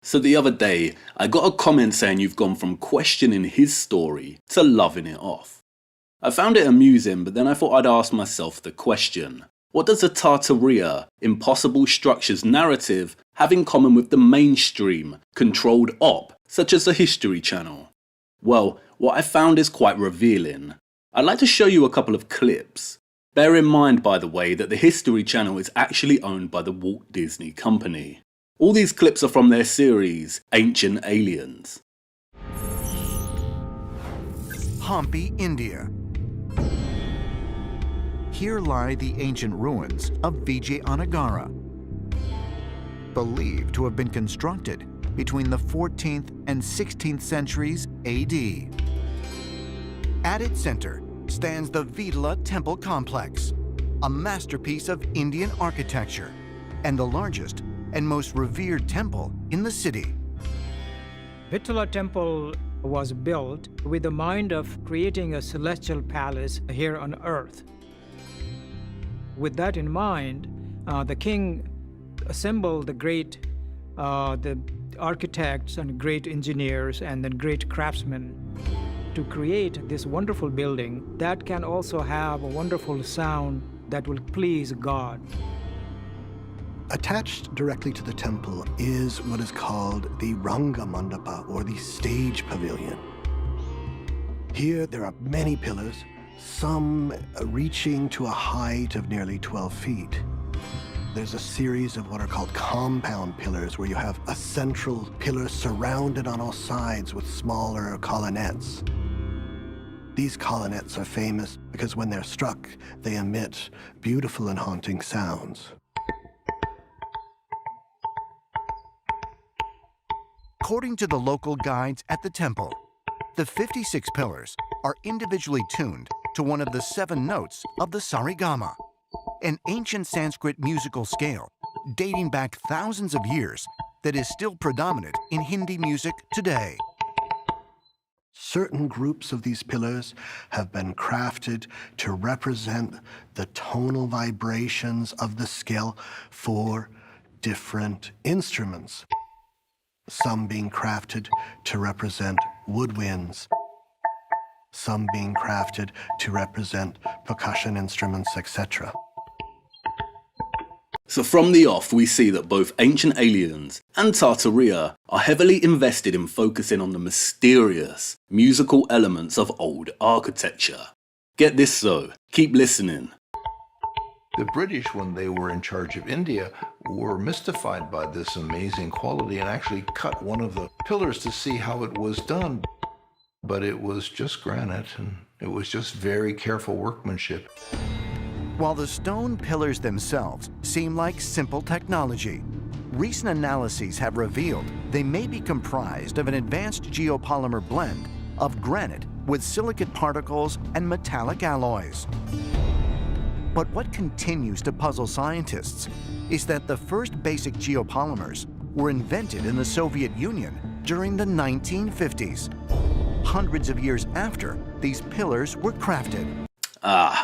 So the other day, I got a comment saying you've gone from questioning his story to loving it off. I found it amusing, but then I thought I'd ask myself the question: what does the Tartaria, Impossible Structures narrative have in common with the mainstream, controlled op, such as the History Channel? Well, what I found is quite revealing. I'd like to show you a couple of clips. Bear in mind, by the way, that the History Channel is actually owned by the Walt Disney Company. All these clips are from their series, Ancient Aliens. Hampi, India. Here lie the ancient ruins of Vijayanagara, believed to have been constructed between the 14th and 16th centuries AD. At its center stands the Vitala Temple Complex, a masterpiece of Indian architecture and the largest and most revered temple in the city. Vitala Temple was built with the mind of creating a celestial palace here on earth. With that in mind, the king assembled the architects and great engineers and then great craftsmen to create this wonderful building that can also have a wonderful sound that will please God. Attached directly to the temple is what is called the Ranga Mandapa, or the stage pavilion. Here there are many pillars, some reaching to a height of nearly 12 feet. There's a series of what are called compound pillars, where you have a central pillar surrounded on all sides with smaller colonnettes. These colonnettes are famous because when they're struck, they emit beautiful and haunting sounds. According to the local guides at the temple, the 56 pillars are individually tuned to one of the 7 notes of the Sarigama, an ancient Sanskrit musical scale dating back thousands of years that is still predominant in Hindi music today. Certain groups of these pillars have been crafted to represent the tonal vibrations of the scale for different instruments. Some being crafted to represent woodwinds, some being crafted to represent percussion instruments, etc. So from the off, we see that both Ancient Aliens and Tartaria are heavily invested in focusing on the mysterious, musical elements of old architecture. Get this though, keep listening. The British, when they were in charge of India, were mystified by this amazing quality and actually cut one of the pillars to see how it was done. But it was just granite, and it was just very careful workmanship. While the stone pillars themselves seem like simple technology, recent analyses have revealed they may be comprised of an advanced geopolymer blend of granite with silicate particles and metallic alloys. But what continues to puzzle scientists is that the first basic geopolymers were invented in the Soviet Union during the 1950s, hundreds of years after these pillars were crafted.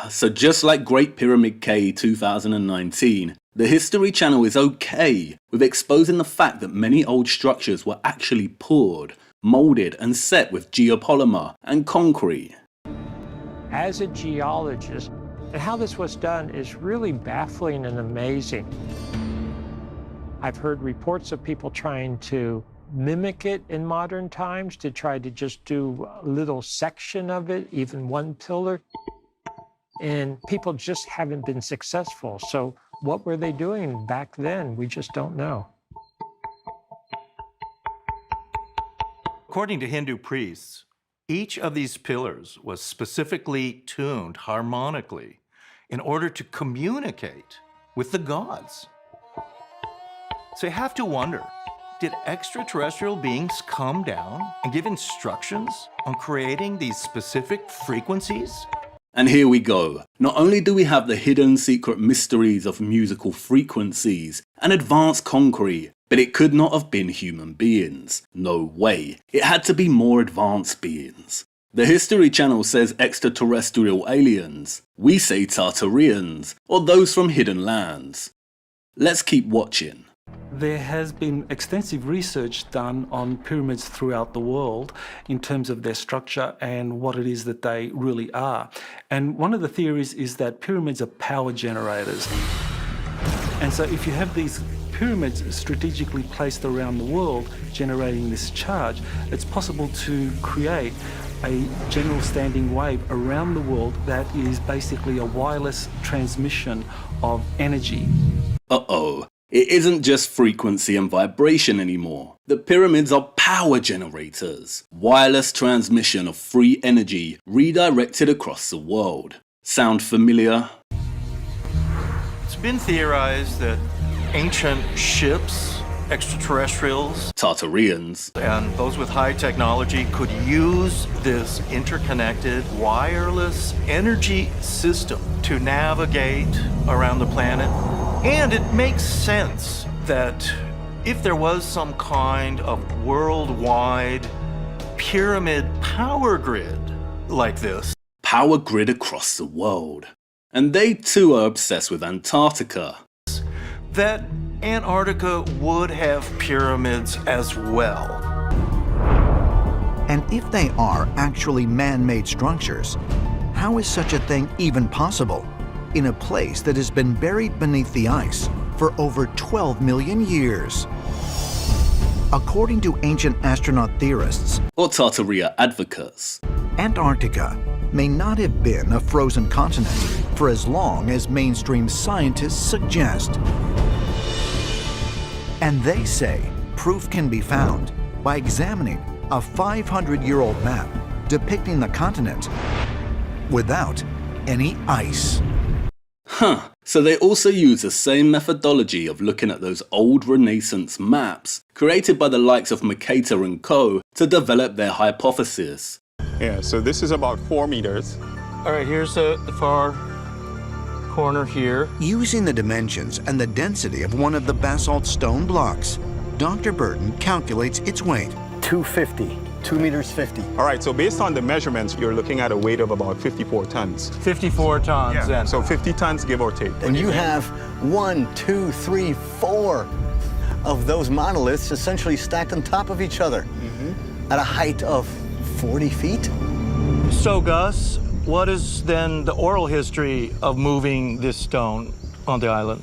So just like Great Pyramid K 2019, the History Channel is okay with exposing the fact that many old structures were actually poured, molded and set with geopolymer and concrete. As a geologist, and how this was done is really baffling and amazing. I've heard reports of people trying to mimic it in modern times, to try to just do a little section of it, even one pillar. And people just haven't been successful. So what were they doing back then? We just don't know. According to Hindu priests, each of these pillars was specifically tuned harmonically in order to communicate with the gods. So you have to wonder, did extraterrestrial beings come down and give instructions on creating these specific frequencies? And here we go. Not only do we have the hidden secret mysteries of musical frequencies and advanced concrete, but it could not have been human beings. No way. It had to be more advanced beings. The History Channel says extraterrestrial aliens. We say Tartarians, or those from hidden lands. Let's keep watching. There has been extensive research done on pyramids throughout the world in terms of their structure and what it is that they really are. And one of the theories is that pyramids are power generators. And so if you have these pyramids strategically placed around the world generating this charge, it's possible to create a general standing wave around the world that is basically a wireless transmission of energy. Uh-oh. It isn't just frequency and vibration anymore. The pyramids are power generators. Wireless transmission of free energy redirected across the world. Sound familiar? It's been theorized that ancient ships, extraterrestrials, Tartarians, and those with high technology could use this interconnected wireless energy system to navigate around the planet. And it makes sense that if there was some kind of worldwide pyramid power grid like this, power grid across the world. And they too are obsessed with Antarctica. that Antarctica would have pyramids as well. And if they are actually man-made structures, how is such a thing even possible in a place that has been buried beneath the ice for over 12 million years? According to ancient astronaut theorists, Or Tartaria advocates, Antarctica may not have been a frozen continent for as long as mainstream scientists suggest. And they say proof can be found by examining a 500-year-old map depicting the continent without any ice. Huh, so they also use the same methodology of looking at those old Renaissance maps created by the likes of Mercator and Co. to develop their hypothesis. Yeah, so this is about 4 meters. All right, here's the far corner here. Using the dimensions and the density of one of the basalt stone blocks, Dr. Burton calculates its weight. 250, 2 meters 50. All right, so based on the measurements, you're looking at a weight of about 54 tons. 54 tons then. So 50 tons, give or take. And you have 1, 2, 3, 4 of those monoliths essentially stacked on top of each other at a height of 40 feet. So Gus, what is then the oral history of moving this stone on the island?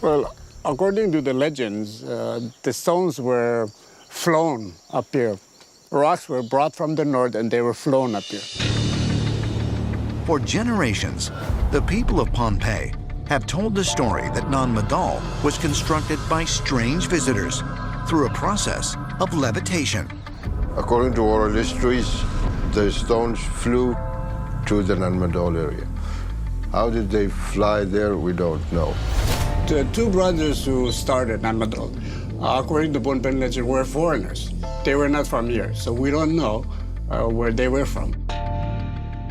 Well, according to the legends, the stones were flown up here. Rocks were brought from the north and they were flown up here. For generations, the people of Pompeii have told the story that Non Madol was constructed by strange visitors through a process of levitation. According to oral histories, the stones flew to the Non Madol area. How did they fly there, we don't know. The two brothers who started Namadol, according to Pohnpei legend, were foreigners. They were not from here, so we don't know where they were from.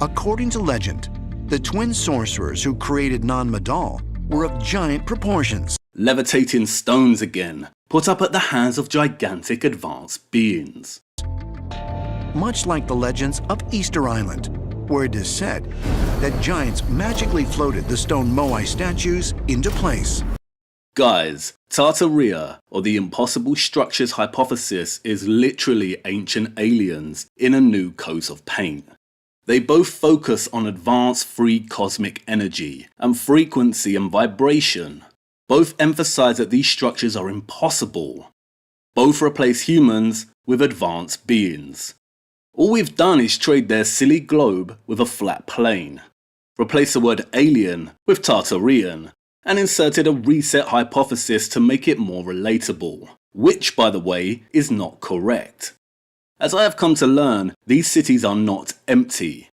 According to legend, the twin sorcerers who created Non Madol were of giant proportions. Levitating stones again, put up at the hands of gigantic advanced beings. Much like the legends of Easter Island, where it is said that giants magically floated the stone Moai statues into place. Guys, Tartaria, or the impossible structures hypothesis, is literally ancient aliens in a new coat of paint. They both focus on advanced free cosmic energy and frequency and vibration. Both emphasize that these structures are impossible. Both replace humans with advanced beings. All we've done is trade their silly globe with a flat plane, replace the word alien with Tartarian, and inserted a reset hypothesis to make it more relatable, which, by the way, is not correct. As I have come to learn, these cities are not empty.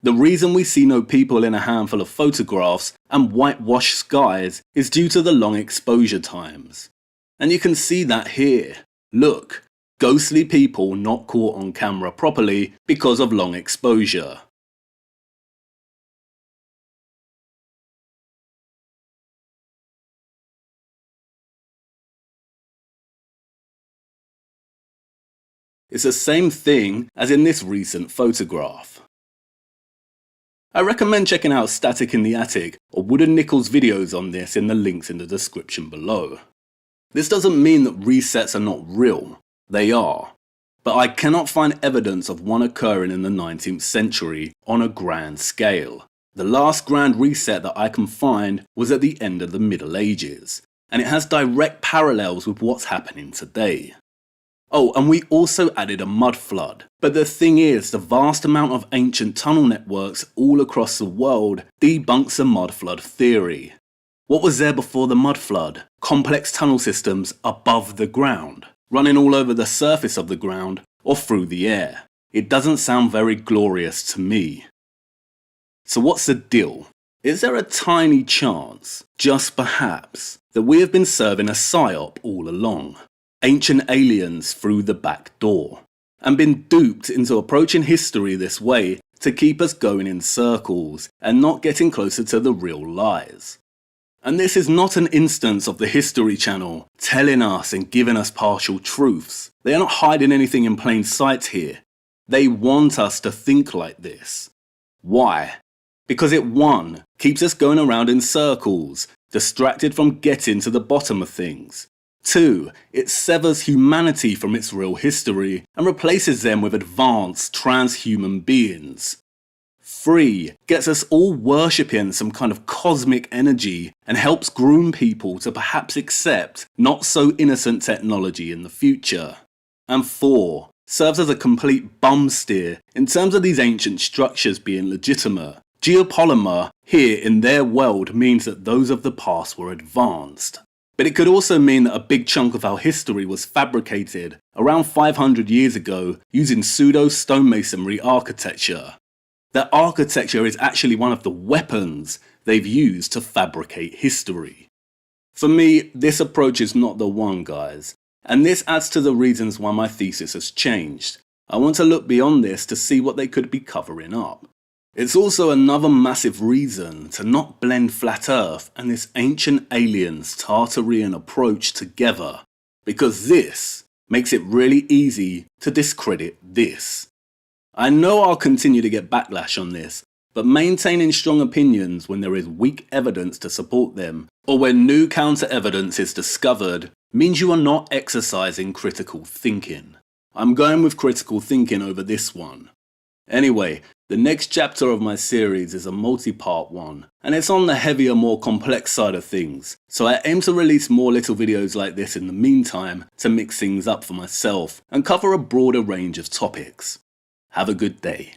The reason we see no people in a handful of photographs and whitewashed skies is due to the long exposure times. And you can see that here. Look, ghostly people not caught on camera properly because of long exposure. It's the same thing as in this recent photograph. I recommend checking out Static in the Attic or Wooden Nickels videos on this in the links in the description below. This doesn't mean that resets are not real. They are. But I cannot find evidence of one occurring in the 19th century on a grand scale. The last grand reset that I can find was at the end of the Middle Ages, and it has direct parallels with what's happening today. Oh, and we also added a mud flood. But the thing is, the vast amount of ancient tunnel networks all across the world debunks the mud flood theory. What was there before the mud flood? Complex tunnel systems above the ground, running all over the surface of the ground or through the air. It doesn't sound very glorious to me. So what's the deal? Is there a tiny chance, just perhaps, that we have been serving a psyop all along? Ancient aliens through the back door, and been duped into approaching history this way to keep us going in circles and not getting closer to the real lies. And this is not an instance of the History Channel telling us and giving us partial truths. They are not hiding anything in plain sight here. They want us to think like this. Why? Because it 1. Keeps us going around in circles, distracted from getting to the bottom of things. 2. It severs humanity from its real history and replaces them with advanced transhuman beings. 3. Gets us all worshipping some kind of cosmic energy and helps groom people to perhaps accept not so innocent technology in the future. And 4. Serves as a complete bum steer in terms of these ancient structures being legitimate. Geopolymer here in their world means that those of the past were advanced. But it could also mean that a big chunk of our history was fabricated around 500 years ago using pseudo-stonemasonry architecture. That architecture is actually one of the weapons they've used to fabricate history. For me, this approach is not the one, guys, and this adds to the reasons why my thesis has changed. I want to look beyond this to see what they could be covering up. It's also another massive reason to not blend Flat Earth and this ancient aliens Tartarian approach together, because this makes it really easy to discredit this. I know I'll continue to get backlash on this, but maintaining strong opinions when there is weak evidence to support them, or when new counter-evidence is discovered, means you are not exercising critical thinking. I'm going with critical thinking over this one. Anyway, the next chapter of my series is a multi-part one, and it's on the heavier, more complex side of things, so I aim to release more little videos like this in the meantime to mix things up for myself and cover a broader range of topics. Have a good day.